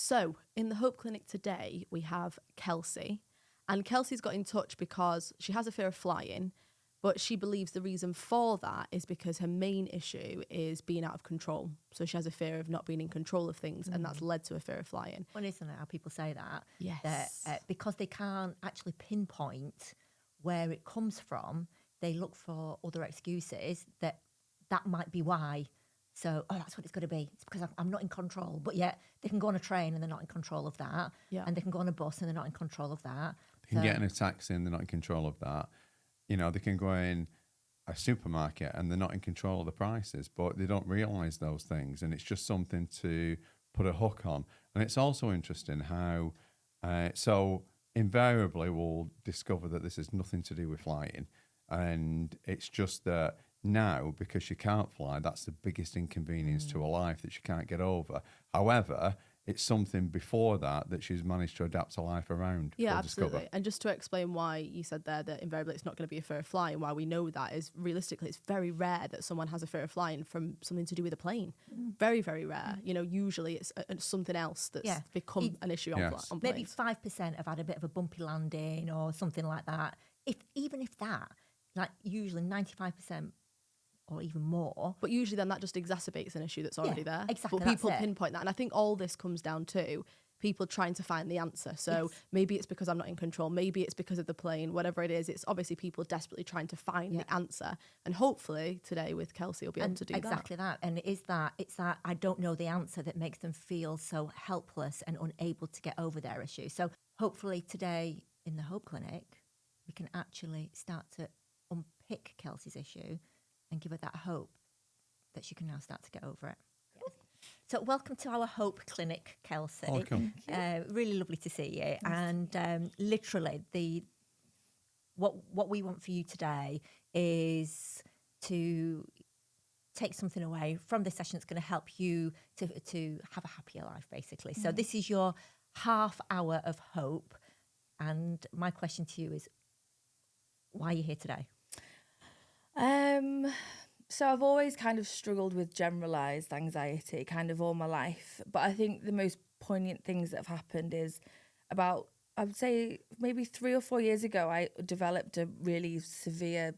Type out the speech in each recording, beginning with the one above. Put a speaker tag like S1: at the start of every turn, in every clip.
S1: So in the Hope Clinic today, we have Kelsey. And Kelsey's got in touch because she has a fear of flying, but she believes the reason for that is because her main issue is being out of control. So she has a fear of not being in control of things, and that's led to a fear of flying.
S2: Well, isn't it how people say that?
S1: Yes.
S2: That because they can't actually pinpoint where it comes from, they look for other excuses that might be why. So, that's what it's got to be. It's because I'm not in control. But yet they can go on a train and they're not in control of that.
S1: Yeah.
S2: And they can go on a bus and they're not in control of that.
S3: They can get in a taxi and they're not in control of that. You know, they can go in a supermarket and they're not in control of the prices, but they don't realise those things. And it's just something to put a hook on. And it's also interesting how, so invariably we'll discover that this has nothing to do with flying. And it's just that now, because she can't fly, that's the biggest inconvenience to her life that she can't get over. However, it's something before that she's managed to adapt her life around.
S1: Yeah, absolutely. And just to explain why you said there that invariably it's not going to be a fear of flying, why we know that is realistically it's very rare that someone has a fear of flying from something to do with a plane. Very, very rare. You know, usually it's something else that's become an issue on planes.
S2: Maybe 5% have had a bit of a bumpy landing or something like that. Even if that, like usually 95% or even more.
S1: But usually then that just exacerbates an issue that's already there.
S2: Exactly.
S1: But people pinpoint that. And I think all this comes down to people trying to find the answer. So maybe it's because I'm not in control. Maybe it's because of the plane. Whatever it is, it's obviously people desperately trying to find the answer. And hopefully today with Kelsey will be able to do
S2: exactly that. And it's that I don't know the answer that makes them feel so helpless and unable to get over their issue. So hopefully today in the Hope Clinic, we can actually start to unpick Kelsey's issue and give her that hope that she can now start to get over it. Yes. So welcome to our Hope Clinic, Kelsey.
S3: Welcome.
S2: Really lovely to see you. And literally, what we want for you today is to take something away from this session that's going to help you to have a happier life, basically. So this is your half hour of hope. And my question to you is, why are you here today?
S4: So I've always kind of struggled with generalised anxiety kind of all my life. But I think the most poignant things that have happened is I would say maybe 3 or 4 years ago, I developed a really severe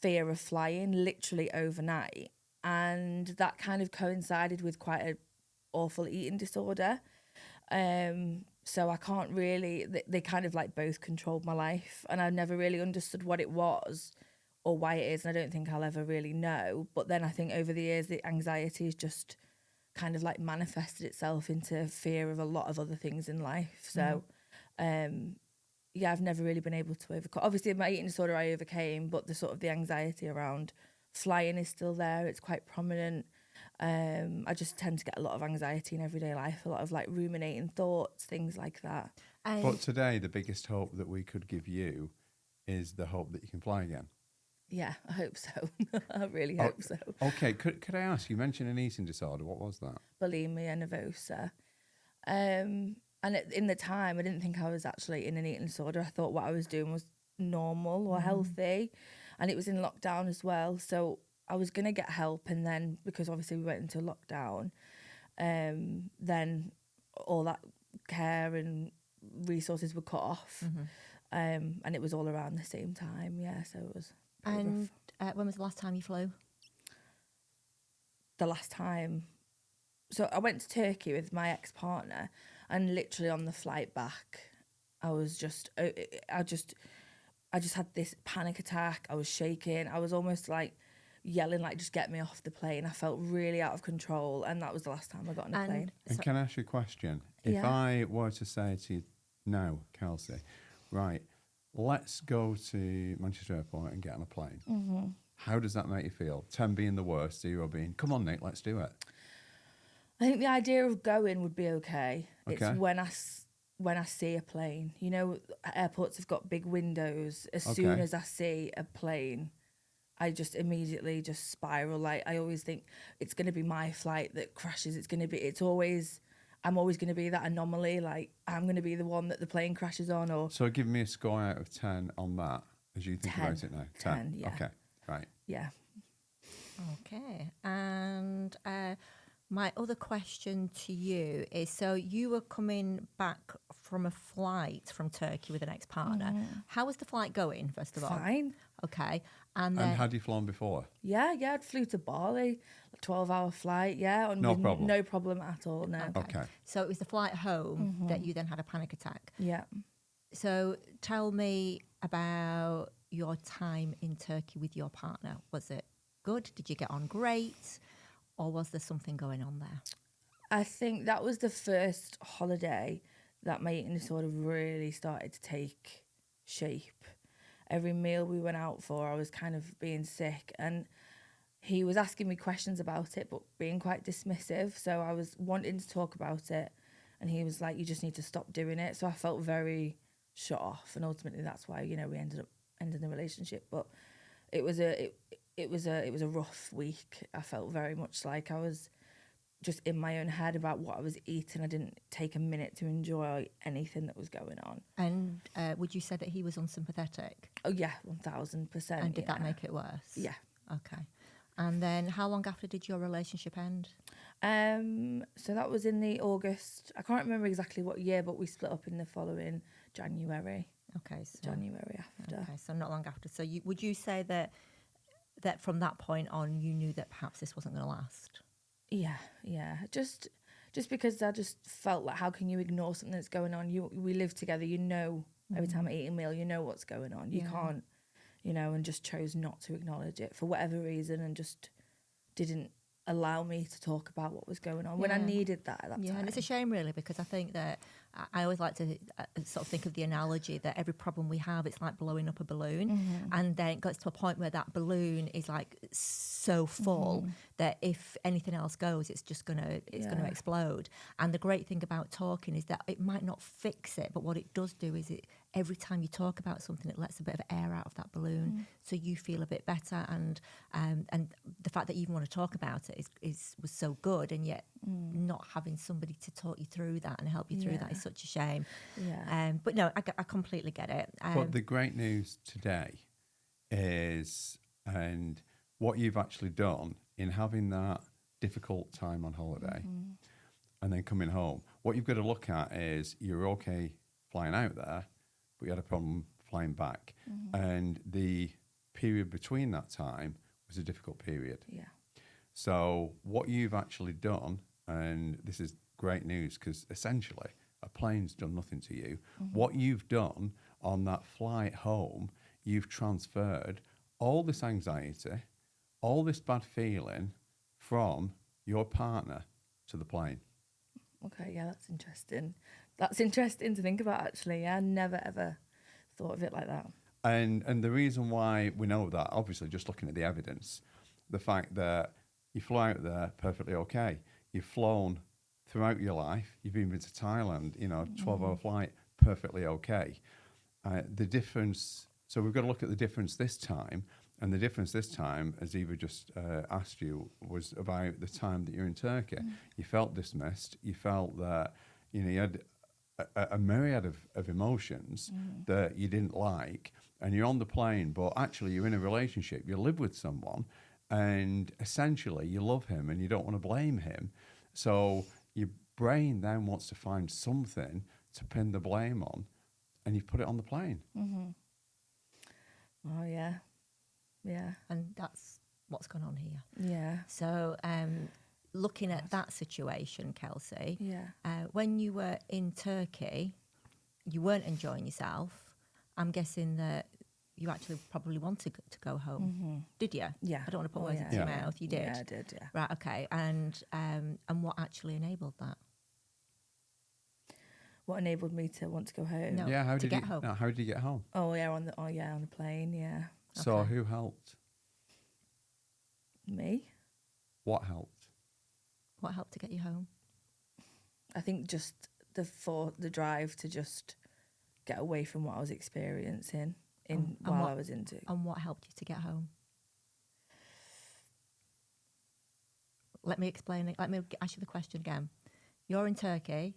S4: fear of flying, literally overnight. And that kind of coincided with quite an awful eating disorder. So I can't really, they kind of like both controlled my life. And I never really understood what it was or why it is, and I don't think I'll ever really know. But then I think over the years, the anxiety has just kind of like manifested itself into fear of a lot of other things in life. So, I've never really been able to overcome. Obviously, my eating disorder I overcame, but the sort of the anxiety around flying is still there. It's quite prominent. I just tend to get a lot of anxiety in everyday life, a lot of like ruminating thoughts, things like that.
S3: But today, the biggest hope that we could give you is the hope that you can fly again.
S4: Yeah, I hope so. I really hope so.
S3: Okay, could I ask, you mentioned an eating disorder. What was that?
S4: Bulimia nervosa. And in the time, I didn't think I was actually in an eating disorder. I thought what I was doing was normal or healthy. And it was in lockdown as well. So I was going to get help. And then, because obviously we went into lockdown, then all that care and resources were cut off. And it was all around the same time. Yeah, so it was...
S2: And when was the last time you flew?
S4: The last time, so I went to Turkey with my ex-partner, and literally on the flight back, I just had this panic attack. I was shaking. I was almost like yelling, like, just get me off the plane. I felt really out of control, and that was the last time I got on a plane.
S3: And can I ask you a question? If I were to say to you, no, Kelsey, right, let's go to Manchester Airport and get on a plane. How does that make you feel? 10 being the worst, 0 being, come on, Nick, let's do it.
S4: I think the idea of going would be okay. It's when I see a plane. You know, airports have got big windows. As soon as I see a plane, I just immediately just spiral. Like, I always think it's going to be my flight that crashes. I'm always going to be that anomaly. Like, I'm going to be the one that the plane crashes on. Or
S3: So give me a score out of 10 on that as you think
S4: 10.
S3: about it now.
S4: 10, yeah.
S3: Okay, right.
S4: Yeah.
S2: Okay. And My other question to you is, so you were coming back from a flight from Turkey with an ex-partner. How was the flight going, first of all?
S4: Fine.
S2: Okay. And then,
S3: And had you flown before?
S4: Yeah, I flew to Bali, a 12-hour flight,
S3: No
S4: with
S3: problem.
S4: no problem at all, no.
S3: Okay.
S2: so it was the flight home that you then had a panic attack.
S4: Yeah.
S2: So tell me about your time in Turkey with your partner. Was it good? Did you get on great? Or was there something going on there?
S4: I think that was the first holiday that my eating disorder really started to take shape. Every meal we went out for, I was kind of being sick, and he was asking me questions about it, but being quite dismissive. So I was wanting to talk about it, and he was like, "You just need to stop doing it." So I felt very shut off, and ultimately that's why we ended up ending the relationship. But it was a rough week. I felt very much like I was just in my own head about what I was eating. I didn't take a minute to enjoy anything that was going on.
S2: And would you say that he was unsympathetic?
S4: Oh yeah, 1000%.
S2: And did that make it worse?
S4: Yeah.
S2: Okay. And then how long after did your relationship end?
S4: So that was in the August. I can't remember exactly what year, but we split up in the following January.
S2: Okay. So,
S4: January after.
S2: okay, so not long after. So would you say that from that point on you knew that perhaps this wasn't going to last?
S4: Yeah. Just because I just felt like, how can you ignore something that's going on? We live together. Every time I eat a meal, you know what's going on. You can't, and just chose not to acknowledge it for whatever reason, and just didn't allow me to talk about what was going on when I needed that at that time.
S2: And it's a shame, really, because I think that I always like to sort of think of the analogy that every problem we have, it's like blowing up a balloon, and then it gets to a point where that balloon is like so full that if anything else goes, it's just gonna explode. And the great thing about talking is that it might not fix it, but what it does do is every time you talk about something, it lets a bit of air out of that balloon, so you feel a bit better. And the fact that you even want to talk about it was so good, and yet not having somebody to talk you through that and help you through that is such a shame.
S4: Yeah.
S2: But no, I completely get it.
S3: But the great news today is, and what you've actually done in having that difficult time on holiday and then coming home, what you've got to look at is you're okay flying out there, but you had a problem flying back. And the period between that time was a difficult period.
S4: Yeah.
S3: So what you've actually done, and this is great news because essentially a plane's done nothing to you. What you've done on that flight home, you've transferred all this anxiety, all this bad feeling from your partner to the plane.
S4: Okay, yeah, that's interesting. That's interesting to think about, actually. Yeah, I never, ever thought of it like that.
S3: And the reason why we know that, obviously, just looking at the evidence, the fact that you fly out there perfectly okay. You've flown throughout your life. You've even been to Thailand, 12-hour flight, perfectly okay. The difference, so we've got to look at the difference this time. And the difference this time, as Eva just asked you, was about the time that you're in Turkey. You felt dismissed. You felt that, you had a myriad of emotions that you didn't like. And you're on the plane, but actually you're in a relationship. You live with someone, and essentially you love him and you don't want to blame him. So your brain then wants to find something to pin the blame on, and you put it on the plane.
S4: Oh, yeah. Yeah.
S2: And that's what's gone on here.
S4: Yeah.
S2: So looking at that situation, Kelsey,
S4: Yeah.
S2: when you were in Turkey, you weren't enjoying yourself. I'm guessing that you actually probably wanted to go home. Did you?
S4: Yeah.
S2: I don't want to put words into your mouth. You did?
S4: Yeah, I did, yeah.
S2: Right, okay. And what actually enabled that?
S4: What enabled me to want to go home?
S2: No.
S3: Yeah, how
S2: to
S3: did
S2: get
S3: you
S2: home.
S3: No, how did you get home?
S4: Oh, yeah, on the plane, yeah.
S3: So
S2: Okay.
S3: who helped?
S4: Me?
S3: What helped?
S2: What helped to get you home?
S4: I think just the drive to just get away from what I was experiencing while I was into.
S2: And what helped you to get home? Let me explain it. Let me ask you the question again. You're in Turkey,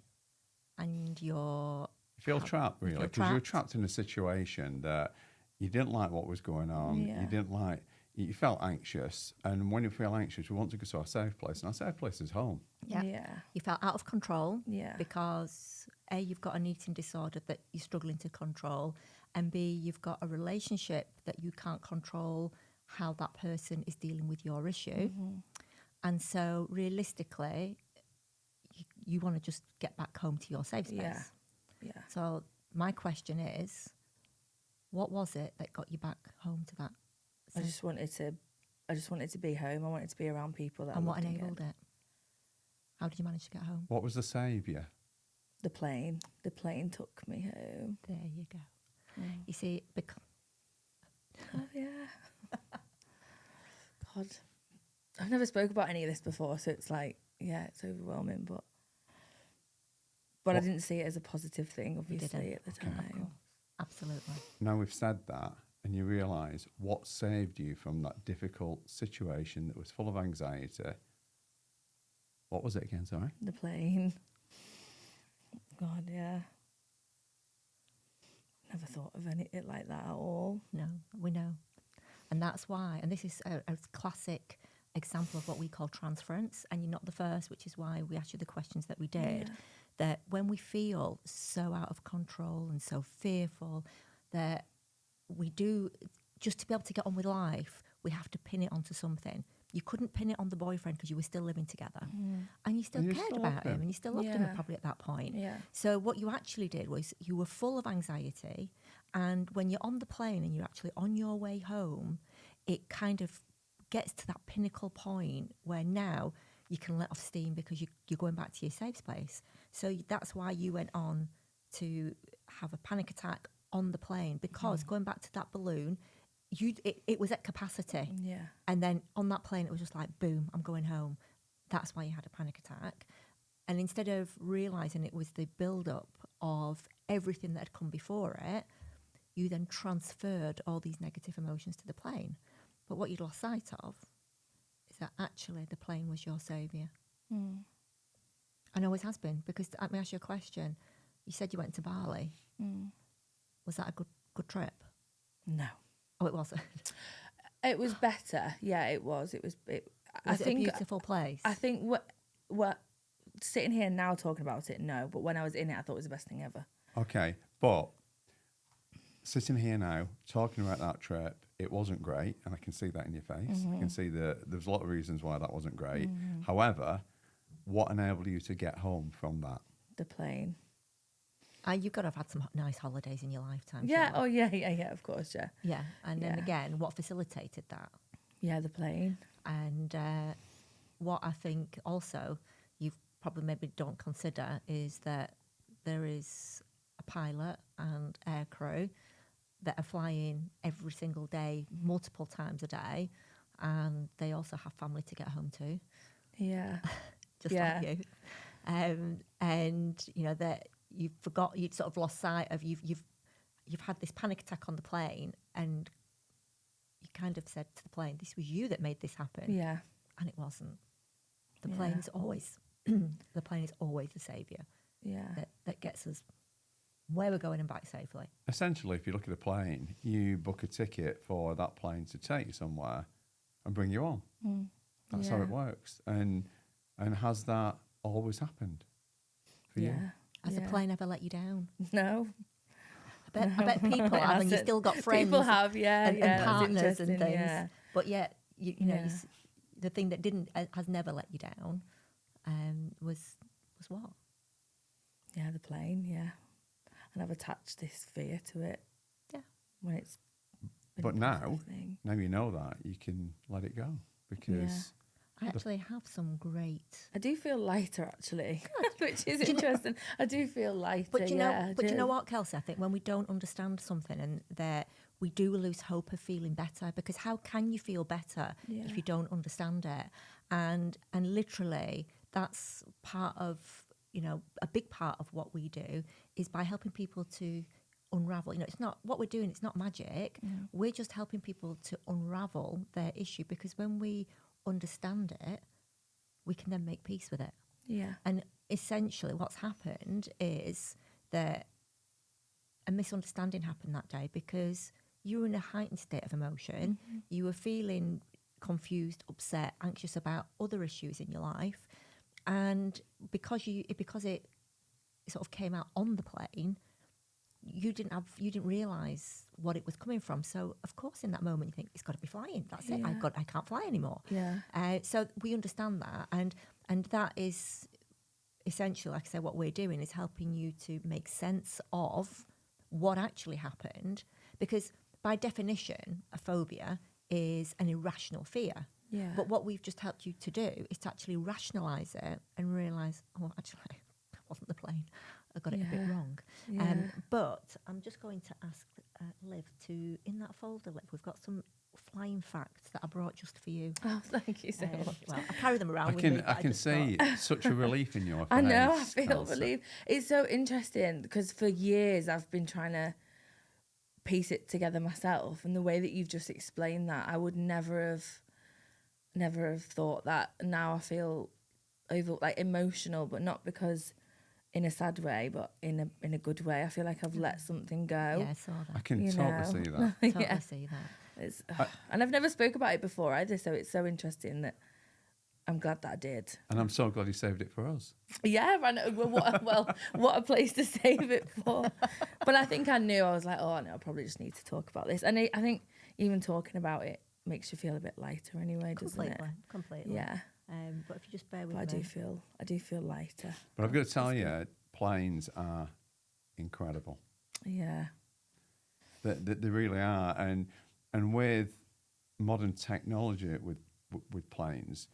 S2: and you're...
S3: You feel trapped, really,
S2: feel
S3: because you were
S2: trapped.
S3: trapped in a situation that you didn't like what was going on.
S4: Yeah.
S3: You didn't like, you felt anxious, and when you feel anxious, we want to go to our safe place, and our safe place is home.
S2: Yeah. You felt out of control.
S4: Yeah.
S2: Because A, you've got an eating disorder that you're struggling to control, and B, you've got a relationship that you can't control how that person is dealing with your issue. And so realistically, you want to just get back home to your safe space.
S4: Yeah.
S2: So my question is, what was it that got you back home to that?
S4: I just wanted to be home. I wanted to be around people that.
S2: And what
S4: loved
S2: enabled it? How did you manage to get home?
S3: What was the saviour?
S4: The plane. The plane took me home.
S2: There you go. You see,
S4: Oh yeah. God, I've never spoke about any of this before, so it's like, yeah, it's overwhelming, but I didn't see it as a positive thing, obviously, at the time.
S2: Absolutely.
S3: Now we've said that, and you realise what saved you from that difficult situation that was full of anxiety. What was it again, sorry?
S4: The plane. God, yeah. Never thought of it like that at all.
S2: No, we know. And that's why, and this is a classic example of what we call transference, and you're not the first, which is why we asked you the questions that we did, that when we feel so out of control and so fearful that we do, just to be able to get on with life, we have to pin it onto something. You couldn't pin it on the boyfriend because you were still living together. And you still cared about him and you still loved him probably at that point.
S4: Yeah.
S2: So what you actually did was you were full of anxiety, and when you're on the plane and you're actually on your way home, it kind of gets to that pinnacle point where now you can let off steam because you're going back to your safe space. So that's why you went on to have a panic attack on the plane, because going back to that balloon, it was at capacity.
S4: Yeah.
S2: And then on that plane, it was just like, boom, I'm going home. That's why you had a panic attack. And instead of realising it was the build-up of everything that had come before it, you then transferred all these negative emotions to the plane. But what you'd lost sight of is that actually the plane was your saviour. And always has been, because let me ask you a question. You said you went to Bali. Was that a good trip?
S4: No.
S2: Oh, it wasn't.
S4: It was better. Yeah, it was.
S2: Was it a beautiful place?
S4: I think what sitting here now talking about it, no. But when I was in it, I thought it was the best thing ever.
S3: Okay, but sitting here now, talking about that trip, it wasn't great, and I can see that in your face. I can see that there's a lot of reasons why that wasn't great. However, what enabled you to get home from that?
S4: The plane.
S2: You've got to have had some nice holidays in your lifetime.
S4: Yeah.
S2: Sure.
S4: Oh, yeah. Of course, yeah.
S2: Yeah, and then again, what facilitated that?
S4: Yeah, the plane.
S2: And what I think also you probably maybe don't consider is that there is a pilot and air crew that are flying every single day, multiple times a day, and they also have family to get home to.
S4: Yeah.
S2: Just like you. And you know that you'd sort of lost sight of you've had this panic attack on the plane, and you kind of said to the plane, this was you that made this happen.
S4: Yeah.
S2: And it wasn't. The plane is always the saviour.
S4: Yeah.
S2: That gets us where we're going and back safely.
S3: Essentially, if you look at a plane, you book a ticket for that plane to take you somewhere and bring you on. That's how it works. And has that always happened for you?
S2: Has the plane ever let you down?
S4: No.
S2: I bet people have, and you've still got friends.
S4: People have,
S2: and partners and things.
S4: Yeah.
S2: But yet, you know, the thing that has never let you down was what?
S4: Yeah, the plane, yeah. And I've attached this fear to it.
S2: Yeah.
S4: When it's
S3: But now you know that, you can let it go, because
S2: I actually have some great.
S4: I do feel lighter, actually, which is interesting. I do feel lighter.
S2: But you know what, Kelsey? I think when we don't understand something, and that we do lose hope of feeling better, because how can you feel better if you don't understand it? And literally, that's part of, you know, a big part of what we do is by helping people to unravel. You know, it's not what we're doing. It's not magic. We're just helping people to unravel their issue, because when we understand it, we can then make peace with it.
S4: Yeah.
S2: And essentially what's happened is that a misunderstanding happened that day, because you were in a heightened state of emotion. You were feeling confused, upset, anxious about other issues in your life, and because it sort of came out on the plane, you didn't realise what it was coming from. So of course, in that moment, you think it's got to be flying. That's it. I can't fly anymore.
S4: Yeah.
S2: So we understand that, and that is essentially, like I said, what we're doing is helping you to make sense of what actually happened, because by definition, a phobia is an irrational fear.
S4: Yeah.
S2: But what we've just helped you to do is to actually rationalise it and realise, oh, actually, that wasn't the plane. I got it a bit wrong.
S4: Yeah.
S2: But I'm just going to ask Liv to, in that folder, Liv, we've got some flying facts that I brought just for you.
S4: Oh, thank you so much.
S2: Well, I carry them around
S3: I
S2: with me.
S3: can
S2: but
S3: I can
S2: just
S3: see
S2: thought-
S3: such a relief in your face.
S4: I know, I feel
S3: Elsa.
S4: relieved. It's so interesting because for years I've been trying to piece it together myself, and the way that you've just explained that, I would never have thought that. Now I feel emotional, but not because in a sad way, but in a good way. I feel like I've let something go.
S2: Yeah, I saw that.
S3: I can
S4: You
S3: totally
S4: know.
S3: see that.
S2: Totally
S4: Yeah.
S2: see that.
S4: It's, and I've never spoke about it before either, so it's so interesting that I'm glad that I did.
S3: And I'm so glad you saved it for us.
S4: Yeah, I know. What a place to save it for. But I think I knew. I was like, oh no, I probably just need to talk about this. And I think even talking about it makes you feel a bit lighter anyway, doesn't it?
S2: Completely.
S4: Yeah.
S2: But if you just bear with
S4: But
S2: me.
S4: I do feel lighter.
S3: But I've got to tell you, planes are incredible.
S4: Yeah.
S3: They really are. And with modern technology with planes,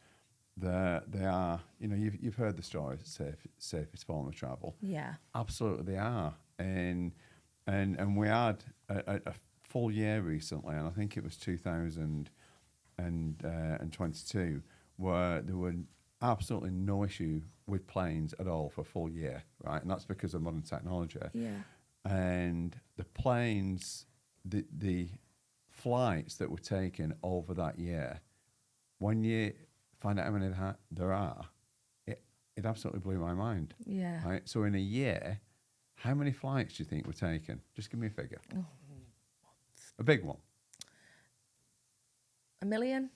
S3: they are, you know, you've heard the story, safest form of travel.
S4: Yeah.
S3: Absolutely they are. And we had a full year recently, and I think it was 2022, where there were absolutely no issue with planes at all for a full year, right? And that's because of modern technology.
S4: Yeah.
S3: And the planes, the flights that were taken over that year, when you find out how many there are, it absolutely blew my mind.
S4: Yeah.
S3: Right? So in a year, how many flights do you think were taken? Just give me a figure.
S4: Oh.
S3: A big one.
S4: 1 million?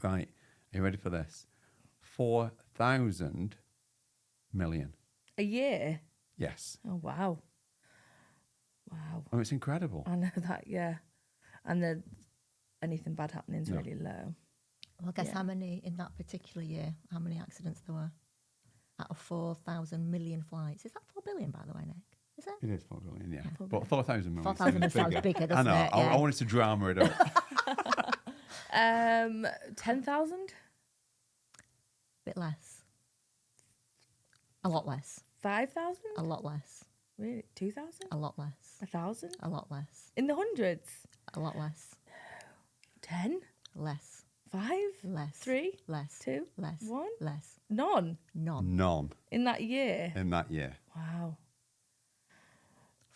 S3: Right. Are you ready for this? 4,000 million.
S4: A year?
S3: Yes.
S4: Oh, wow. Wow.
S3: Oh, it's incredible.
S4: I know that, yeah. And anything bad happening is
S3: No.
S4: really low.
S2: Well, guess
S4: Yeah.
S2: how many in that particular year? How many accidents there were out of 4,000 million flights? Is that 4 billion, by the way, Nick? Is it?
S3: It is 4 billion, yeah.
S2: 4
S3: But 4,000 million.
S2: 4,000
S3: sounds
S2: sounds bigger,
S3: I
S2: doesn't
S3: know.
S2: it?
S3: I
S2: Yeah.
S3: wanted to drama it up.
S4: 10,000?
S2: Bit less. A lot less.
S4: 5,000?
S2: A lot less.
S4: Really? 2,000?
S2: A lot less.
S4: 1,000?
S2: A lot less.
S4: In the hundreds?
S2: A lot less.
S4: 10?
S2: Less.
S4: 5?
S2: Less.
S4: 3?
S2: Less.
S4: 2?
S2: Less.
S4: 1?
S2: Less.
S4: None?
S2: None.
S3: None
S4: In that year?
S3: in that year.
S4: Wow.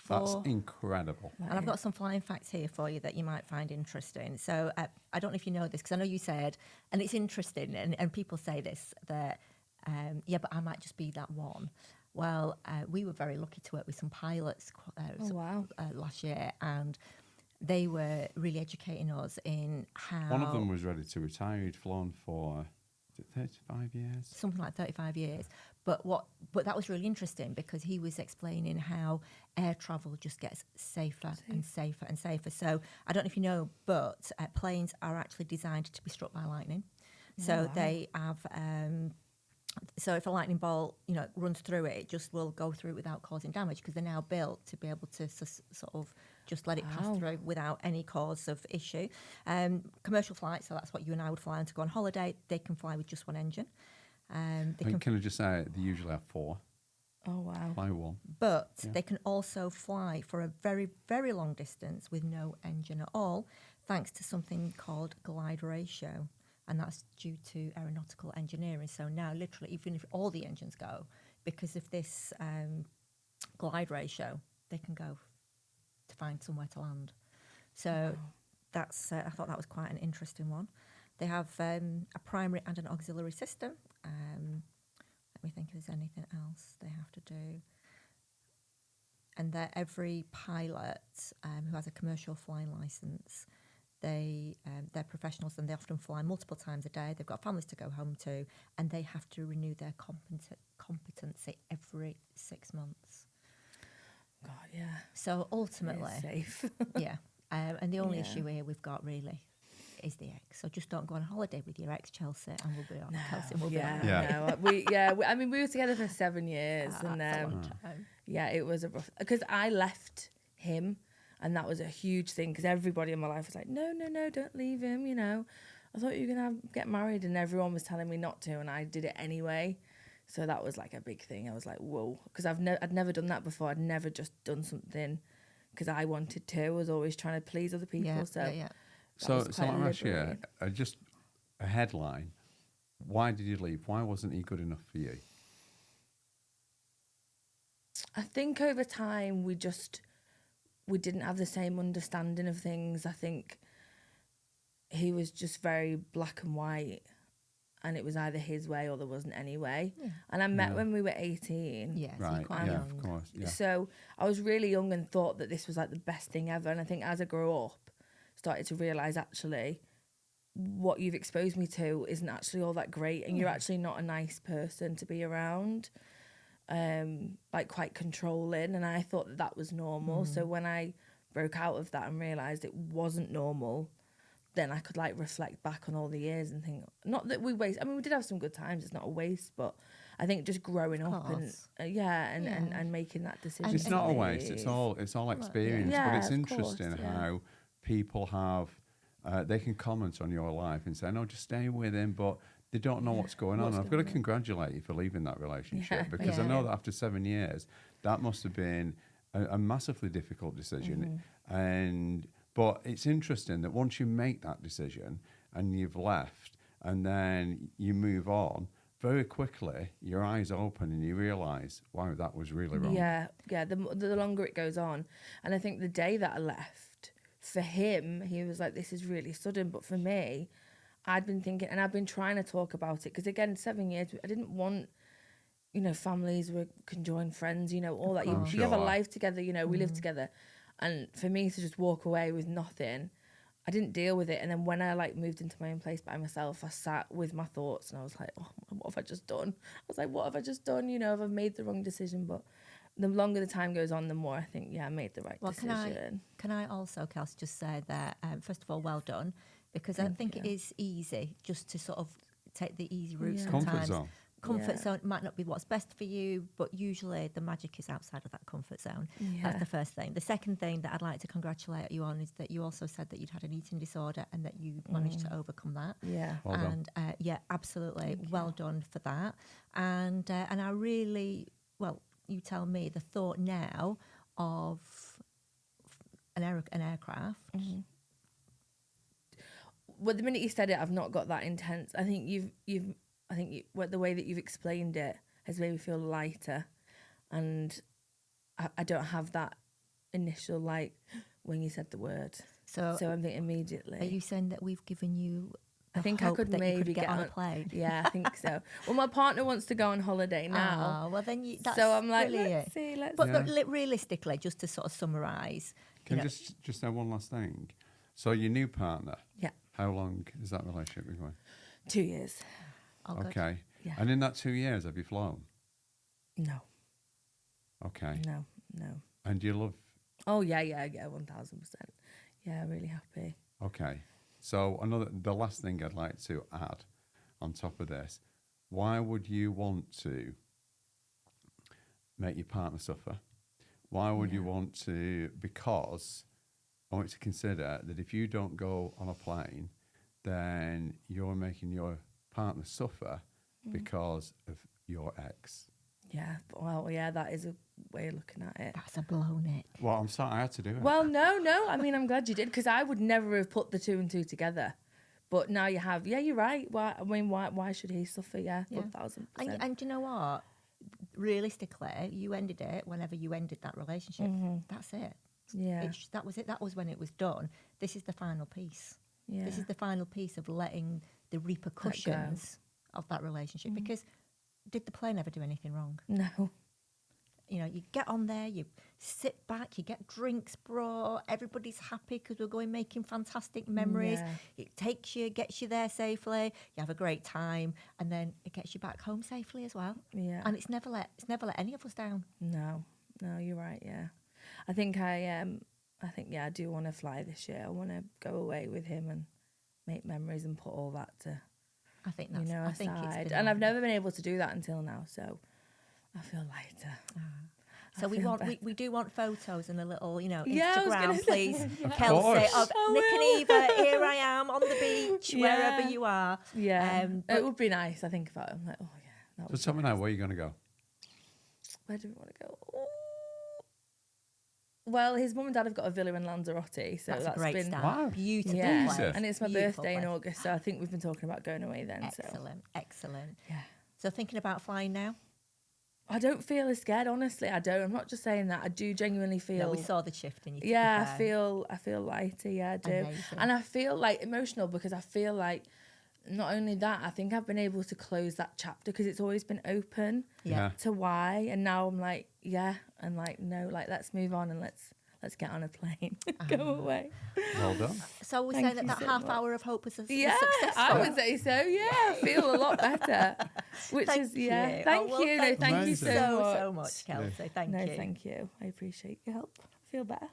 S3: That's
S2: Four.
S3: incredible.
S2: And I've got some flying facts here for you that you might find interesting. So I don't know if you know this, because I know you said, and it's interesting, and people say this, that, yeah, but I might just be that one. Well, we were very lucky to work with some pilots
S4: wow.
S2: last year, and they were really educating us in how...
S3: One of them was ready to retire. He'd flown for, is it 35 years?
S2: Something like 35 years. But that was really interesting, because he was explaining how air travel just gets safer and safer and safer. So I don't know if you know, but planes are actually designed to be struck by lightning. So they have... so if a lightning bolt, runs through it, it just will go through without causing damage, because they're now built to be able to sort of just let it pass through without any cause of issue. Commercial flights, so that's what you and I would fly on to go on holiday, they can fly with just one engine.
S3: Can I just say, they usually have 4.
S4: Oh, wow.
S3: Fly 1.
S2: But they can also fly for a very, very long distance with no engine at all, thanks to something called glide ratio. And that's due to aeronautical engineering. So now, literally, even if all the engines go, because of this glide ratio, they can go to find somewhere to land. So that's I thought that was quite an interesting one. They have a primary and an auxiliary system. Let me think if there's anything else they have to do. that every pilot who has a commercial flying license, they're professionals and they often fly multiple times a day. They've got families to go home to, and they have to renew their competency every 6 months.
S4: God, yeah.
S2: So ultimately,
S4: It's safe.
S2: yeah. And the only
S4: Yeah.
S2: issue here we've got really is the ex. So just don't go on holiday with your ex, Chelsea, and we'll be on. Kelsey, we'll be on.
S3: Yeah.
S4: No, I mean, we were together for 7 years, and
S2: That's a long time.
S4: yeah, it was a rough, because I left him, and that was a huge thing, because everybody in my life was like, no, don't leave him, you know. I thought you were going to get married, and everyone was telling me not to, and I did it anyway. So that was like a big thing. I was like, whoa, because I'd never done that before. I'd never just done something because I wanted to. I was always trying to please other people.
S2: Yeah,
S4: so
S2: yeah.
S3: So
S4: was quite
S3: let me ask you,
S4: liberating.
S3: just a headline. Why did you leave? Why wasn't he good enough for you?
S4: I think over time we didn't have the same understanding of things. I think he was just very black and white, and it was either his way or there wasn't any way.
S2: Yeah.
S4: And I met
S3: Yeah.
S4: when we were 18.
S2: Yeah, so you're
S3: Right.
S2: quite
S3: Yeah,
S2: young.
S3: of course. Yeah.
S4: So I was really young and thought that this was like the best thing ever. And I think as I grew up, started to realise actually what you've exposed me to isn't actually all that great, and you're actually not a nice person to be around. Like quite controlling, and I thought that was normal. So when I broke out of that and realised it wasn't normal, then I could like reflect back on all the years and think, not that we waste. I mean, we did have some good times. It's not a waste, but I think just growing up and
S2: course.
S4: and making that decision.
S3: It's
S4: to
S3: not a waste.
S4: leave.
S3: It's all experience.
S4: Yeah,
S3: but it's
S4: of course,
S3: interesting
S4: yeah.
S3: how people have they can comment on your life and say, "No, just stay with him," but they don't know what's going on.
S4: What's
S3: And I've got to
S4: going on.
S3: congratulate you for leaving that relationship
S4: Yeah.
S3: because I
S2: Yeah.
S3: know that after 7 years, that must have been a massively difficult decision. But it's interesting that once you make that decision and you've left, and then you move on, very quickly your eyes open and you realise, wow, that was really wrong.
S4: Yeah. The longer it goes on, and I think the day that I left, for him, he was like, "This is really sudden," but for me, I'd been thinking, and I've been trying to talk about it because again, 7 years, I didn't want, you know, families we can join friends, you know, all that. You have a
S3: Sure.
S4: life together, you know, we live together, and for me to just walk away with nothing, I didn't deal with it. And then when I like moved into my own place by myself, I sat with my thoughts and I was like, oh, what have I just done? I was like, what have I just done? You know, have I made the wrong decision? But the longer the time goes on, the more I think, yeah, I made the right decision.
S2: Can I also, Kelsey, just say that, first of all, well done, because I think it is easy just to sort of take the easy route
S4: Yeah.
S2: sometimes.
S3: Comfort zone.
S2: Comfort
S4: Yeah.
S2: zone might not be what's best for you, but usually the magic is outside of that comfort zone.
S4: Yeah.
S2: That's the first thing. The second thing that I'd like to congratulate you on is that you also said that you'd had an eating disorder and that you managed to overcome that.
S4: Yeah.
S3: Well done.
S2: And yeah, absolutely, well done for that. And I really, well, you tell me the thought now of an aircraft.
S4: Well, the minute you said it, I've not got that intense. I think the way that you've explained it has made me feel lighter, and I don't have that initial like when you said the word. So I'm thinking immediately.
S2: Are you saying that we've given you?
S4: I think I
S2: hope
S4: could
S2: that you
S4: maybe
S2: get on a plane.
S4: Yeah, I think so. Well, my partner wants to go on holiday now.
S2: Oh, well then that's
S4: So I'm like,
S2: brilliant.
S4: let's
S2: But,
S4: see.
S2: but realistically, just to sort of summarise,
S3: Can I just say one last thing? So your new partner,
S4: Yeah,
S3: how long is that relationship been going?
S4: 2 years.
S2: oh, good.
S3: Okay.
S4: Yeah.
S3: And in that 2 years, have you flown?
S4: No,
S3: Okay.
S4: no.
S3: And do you love...
S4: Oh yeah, 1000%. Yeah, really happy.
S3: Okay. So the last thing I'd like to add on top of this, why would you want to make your partner suffer? Why would you want to? Because I want you to consider that if you don't go on a plane, then you're making your partner suffer because of your ex.
S4: Yeah, well, yeah, that is a way of looking at it.
S2: That's a blown it.
S3: Well, I'm sorry, I had to do it.
S4: Well, no. I mean, I'm glad you did, because I would never have put the two and two together. But now you have. Yeah, you're right. Why should he suffer? Yeah, 1000%.
S2: And do you know what? Realistically, you ended it whenever you ended that relationship. That's it.
S4: Yeah.
S2: That was it. That was when it was done. This is the final piece.
S4: Yeah.
S2: This is the final piece of letting the repercussions of that relationship. Because did the plane ever do anything wrong?
S4: No.
S2: you get on there, you sit back, you get drinks brought, everybody's happy because we're going making fantastic memories.
S4: Yeah.
S2: It takes you, gets you there safely, you have a great time, and then it gets you back home safely as well.
S4: Yeah.
S2: And it's never let any of us down.
S4: No, you're right. Yeah, I think I do want to fly this year. I want to go away with him and make memories and put all that to,
S2: I think that's
S4: I think
S2: aside.
S4: and I've never been able to do that until now. So I feel lighter.
S2: So we do want photos and a little,
S4: Yeah, I was gonna
S2: Instagram,
S4: say,
S2: please,
S4: yeah.
S2: Kelsey, of
S4: I
S2: Nik and Eva. Here I am on the beach, wherever you are.
S4: Yeah,
S2: but
S4: it would be nice. I think about it. I'm like, oh yeah.
S3: So tell me now, where are you going to go?
S4: Where do we want to go? Ooh. Well, his mum and dad have got a villa in Lanzarote, so
S2: that's
S4: that's
S2: a great
S4: been
S2: start.
S3: Wow.
S2: Beautiful
S4: yeah,
S2: place.
S4: and it's my
S2: Beautiful
S4: birthday in
S2: place.
S4: August, so I think we've been talking about going away then.
S2: Excellent.
S4: Yeah.
S2: So thinking about flying now?
S4: I don't feel as scared, honestly. I don't. I'm not just saying that. I do genuinely feel.
S2: No, we saw the shift in you.
S4: Yeah, I feel lighter. Yeah, I do.
S2: Amazing.
S4: And I feel like emotional because I feel like not only that, I think I've been able to close that chapter because it's always been open
S3: Yeah.
S4: to why, and now I'm like, yeah, and like no, like let's move on and let's get on a plane, go away.
S3: Well done.
S2: So we
S4: Thank
S2: say that
S4: you so
S2: half
S4: much.
S2: hour of hope was successful.
S4: Yeah, I would say so. Yeah, I feel a lot better. Which
S2: Thank
S4: is yeah.
S2: you.
S4: Thank
S2: Oh, well,
S4: you.
S2: thank
S4: no, thank you
S3: Amazing.
S4: so much.
S2: so much, Kelsey. Thank
S4: No,
S2: you.
S4: thank you. I appreciate your help. I feel better.